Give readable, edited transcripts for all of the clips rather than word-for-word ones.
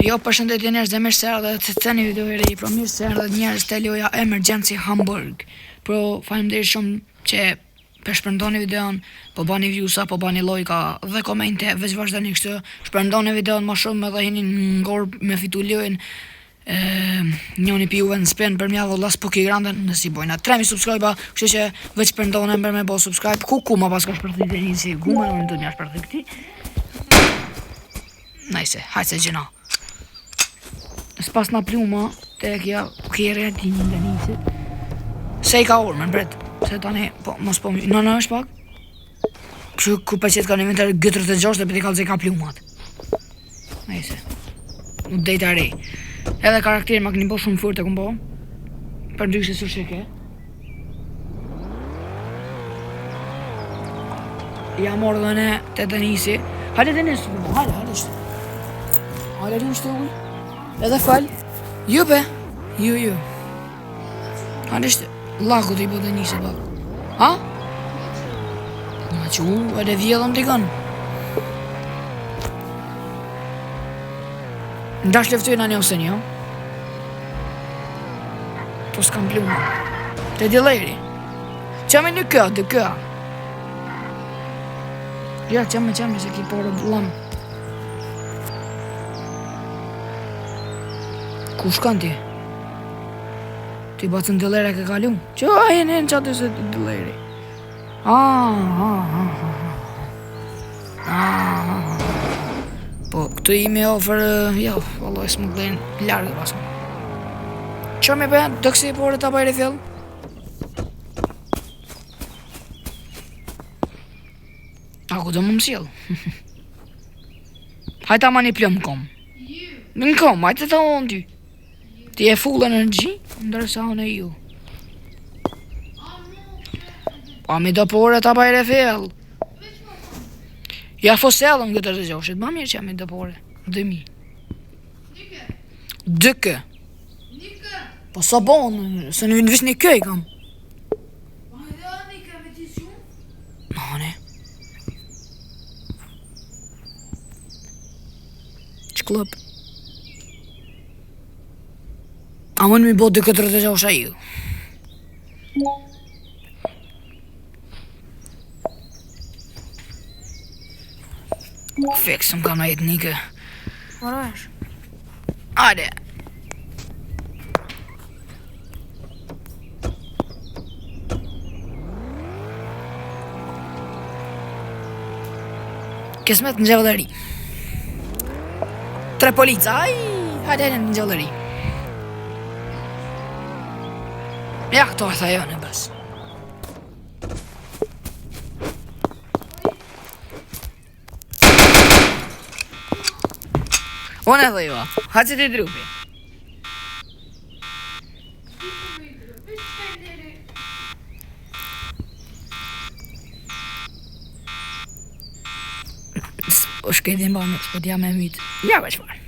Jo, përshëndetje njerëz, dhe mirë se erdhët të një video i pro mirë se erdhët njerëz të loja Emergency Hamburg. Pro faleminderit shumë që shpërndoni videon, po bani views-a, po bani lajka dhe komente, veç vazhdoni kështu. Shpërndoni videon më shumë edhe jeni ngor me fitu lojën. Njoni pi juve në spen për mja dhe las po ki granden nësi bojna 3000 subscribe-a, kështu që veç përndone për me bo subscribe. Ku ma pas ka shpërthi të një si gume në të një shpërthi këti. Najse, hajtë se gjena. S'pas na pluma, te kja kjere timin dhe njësit. Se I ka orë, men bret. Se tani, po, mos po në është pak. Kështu ku pëqet ka në inventar gëtër të gjosht dhe për t'i kalë se ka plumat. Najse. U dejta rej. Edhe karakterin ma këni bo shumë furt e këmë bo. Për ndryshë së sheke. Ja morë dhe ne të të njësi. Hajde të njësë, hajde shtë. Hajde të njështë të uj. Edhe fal. Ju be. Ju. Hajde shtë. Laku t'i bëtë njëse pak. Ha? Nga që edhe vjedhëm t'i kanë. Ndash leftojnë anë ose një. Po s'kam plumë. Te dileri. Qame në kë, dë kë. Ja, qame se ki porë lamë. Ku shkan ti? Ti batën dëlere ke kalu? Që e në qatë se dëleri. Po, këtu I me ofër, jo, valloj s'më glenë largë pasëm. Që me bëhen, të kësi porë të bajri fjell? Ako të më mësil. Hajta ma një plëm kom. Në kom, hajte të onë ty. Ti e full energy, ndërsa unë e ju. Pa mi do pore ta bajre fjell. Ja fosellëm këtë të gjoshit, ma mirë që ja mi do pore. 2000. Dëke. Po sa bonë, se në vish një këj kam. Nane. Që klëp? A më në mi botë 246 a ju. Fiksëm ka në jetë nike. Maro esh? Ade. Kismet në gjevëllëri. 3 polica, hajde në gjevëllëri. Ja, këto e tha jo në bës. Unë e dhe jo, haqë ti drupi. O shketin ba me, s'po t'ja me mytë. Ja, veç farë.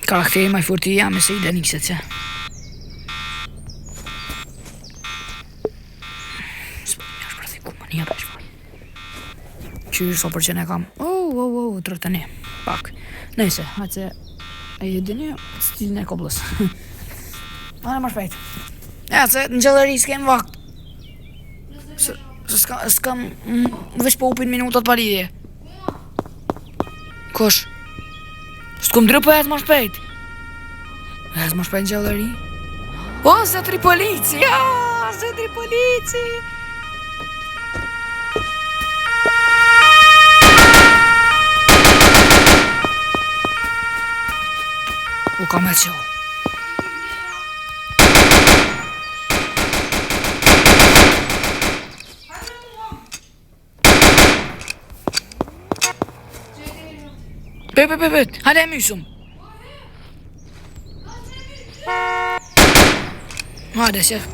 Karakteri ma I furti jam e se I deniset që. S'po një është përthi kuma një për shfarë. Qyrë so për që ne kam. Të rëtëni. Pak. Nëjse, hajtë se e jë një stilin e koblës. Anë më shpejt. Ja, se në gjellëri s'kem vakt. S'kam veç po upin minutat paridje. Kosh? S'kom drë për jetë më shpejt. Jetë më shpejt në gjellëri. O, zëtri polici! Zëtri polici! U kam e qo. Pet, hajde e mysum. Hajde, shef.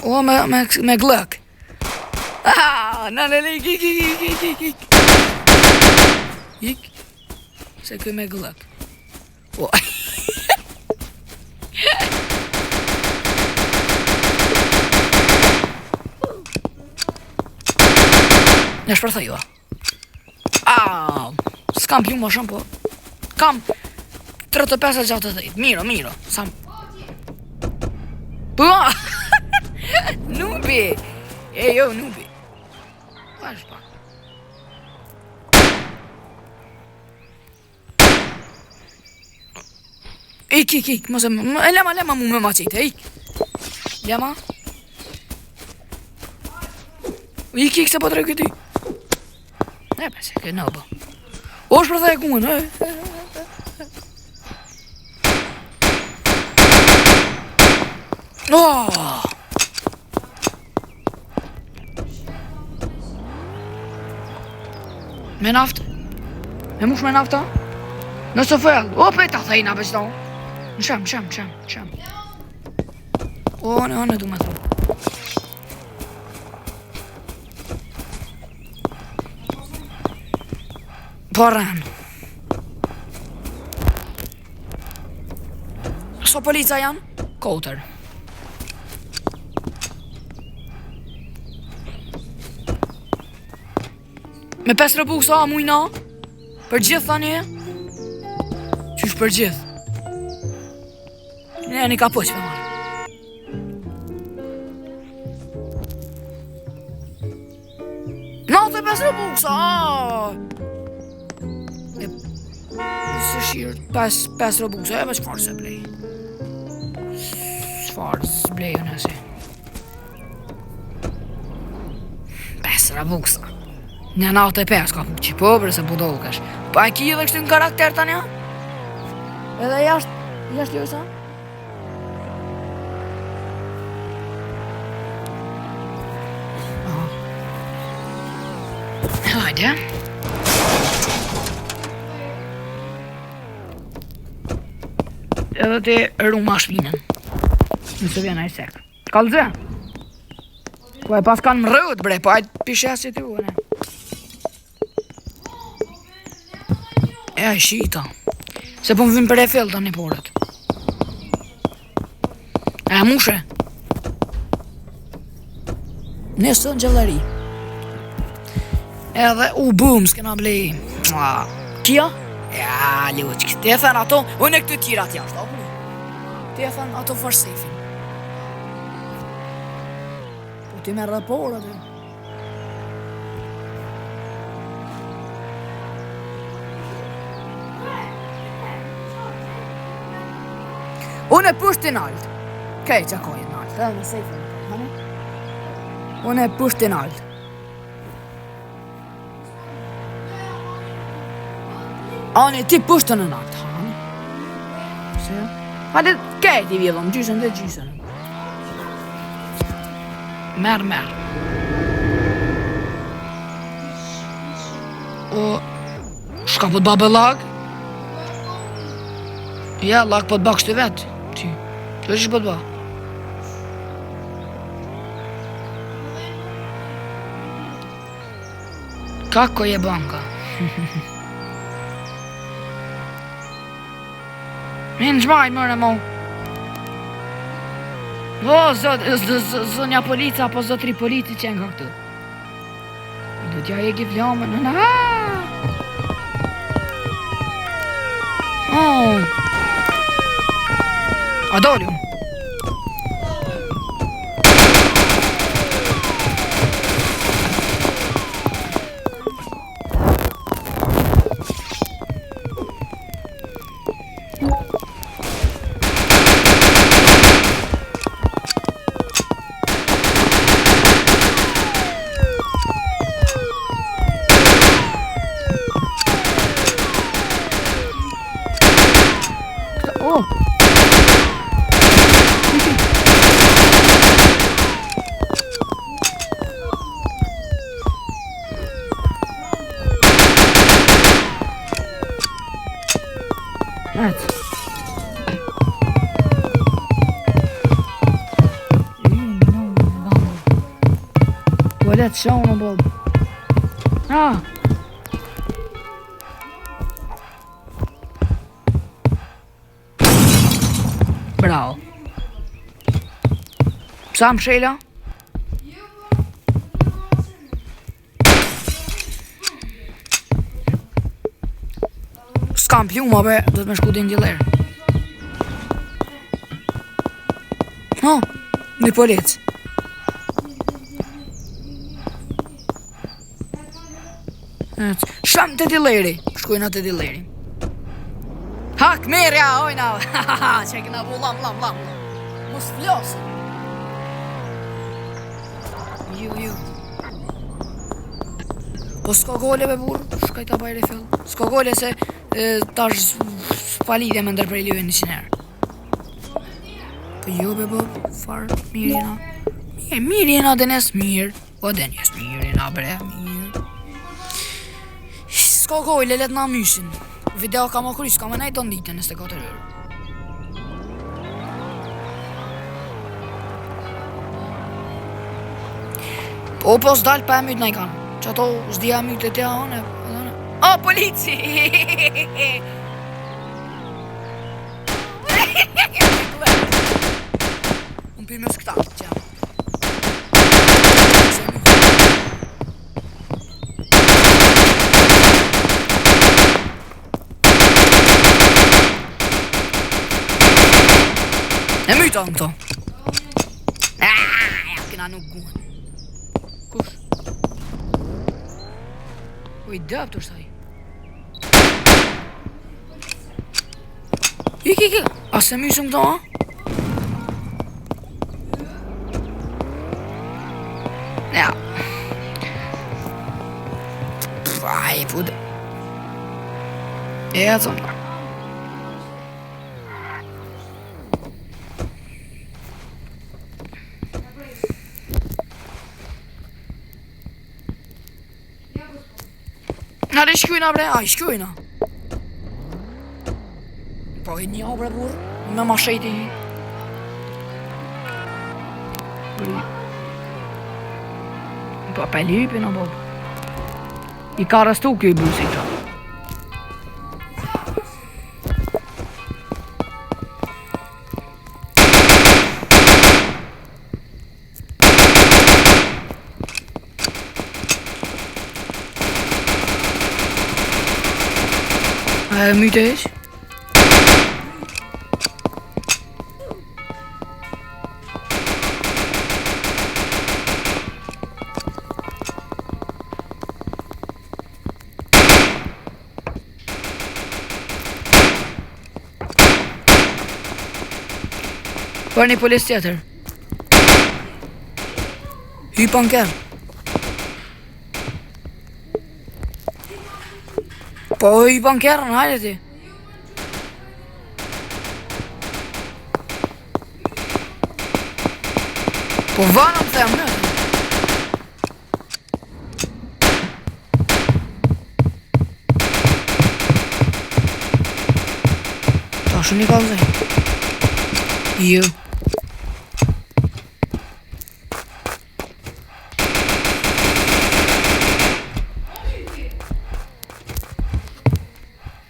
O, me glëk. Nane, ik. Ik. Se këj me glëk. O. Në shpërthej jo. S'kam plu më shumë, po kam 35-60. Miro. Sam. Po. Nubi. Jo, nubi. Vash pak. Ik, mos e lema mu me macite, ik. Lema. Ik, se po të rejë këty. Ne, pese, ke në bë. O, shpërthej e kuën, Me naftë. Me mush me naftë. Nësë fëll. O, peta thejna për qëto. Në shem. O, në du me thë. Porren. So polica janë? Kotër. Me 5 rëbuksa a mujna? Për gjithë thani e? Qysh për gjithë? Ne një ka poq me marë. Natë e 5 rëbuksa, Se shirë 5 rëbuksa, me shfarë se blej. Shfarë se blej në si. 5 rëbuksa. Një natë e 5 ka fuq, po bre se budokesh. Pa e ki edhe kështu në karakter tani, Edhe jashtë ljosa? Hajde. Edhe ti rruma shpinën. Nëse vjen ai sek. Kallëze. Po e pas kanë më rrët bre, po ajtë pishesi ty ne. E shita. Se po më vim për e fell tani porët. E mushe. Nesë në gjellari. Edhe bum, s'kena blej. Kia? Ja, luqik. Ti e thënë ato, unë e këtë tjera t'jashtë, Ti e thënë ato for safe. Po ti me rëpor atë. Unë e pusht t'in alt. Kej që kojnë në alt, në safe. Unë e pusht t'in alt. Ani, ti pushtën në naltë, Se? Hajde, kejt I vjedhëm, gjysën dhe gjysën. Merë. O, shka po t'ba lag? Ja, lag po t'ba kështë vetë. Ti, që po t'ba? Kako je banka? Minë gjmaj mërë mo. O, zonja polica, apo zotri politi qenë ka këtu. Du t'ja e giflomën, A doli unë. Evet. Tuvalet shonë bob. Bravo. Psa më shela? s'kam pluma bre, do të me shku din djeler. No, një polic. Shëm të dileri, shkujna të dileri. Hak, merja, ojna, që e këna bu lam. Mos flosë. Ju. Po s'ka gole be burë, shkaj ta bajre fill. S'ka gole se tash s'palidhe me ndër prej live 100 herë. Po jo be bo, farë, mirë jena. Mirë jena Denes, mirë. Po Denes, mirë jena bre, mirë. S'ka gole, let na myshin. Video ka më kry, s'ka më najton ditën 24 orë. Po s'dal pa e myt na i kanë. Që ato s'dija myt e tja anë. O, polici! Unë pi mës këta, që e myta në këto. Ja, këna nuk guën. Kush? I dëp të shtaj. Ik. A se mysëm këto, a? Ja. Aj, pude. Ja, të më. Hadi shkujna bre, shkujna. Po i një bre burë, me ma shejti. Po pe lipi në bob. I ka rëstu kjo i busi këta. Myte ish? Për një polis tjetër. Hypan kërë. Po hypan kërën, hajde ti. Po vanëm them në. Ta shumë një kalëzaj. Ju.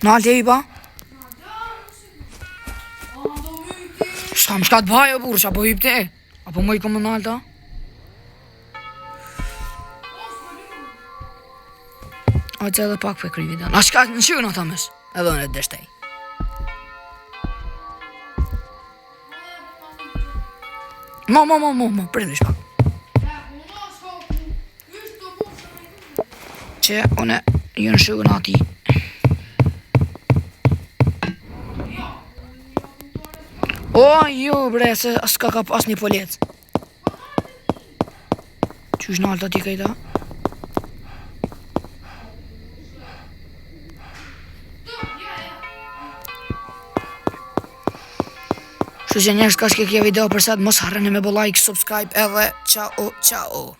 Në altë e i ba? Shta më shka të bajo burë, që apo hypte e? Apo më i komë në alta? A që edhe pak për kry videon. A shka në shqyë në të mes? Edhe në të deshtej. Mo, prindish pak. Që une ju në shqyë në ati. O, jo bre, se s'ka ka pas një polec. Qysh në alta ti kajta? Shë që njerës ka shke kje video për sëtë, mos harreni me bo like, subscribe edhe ciao.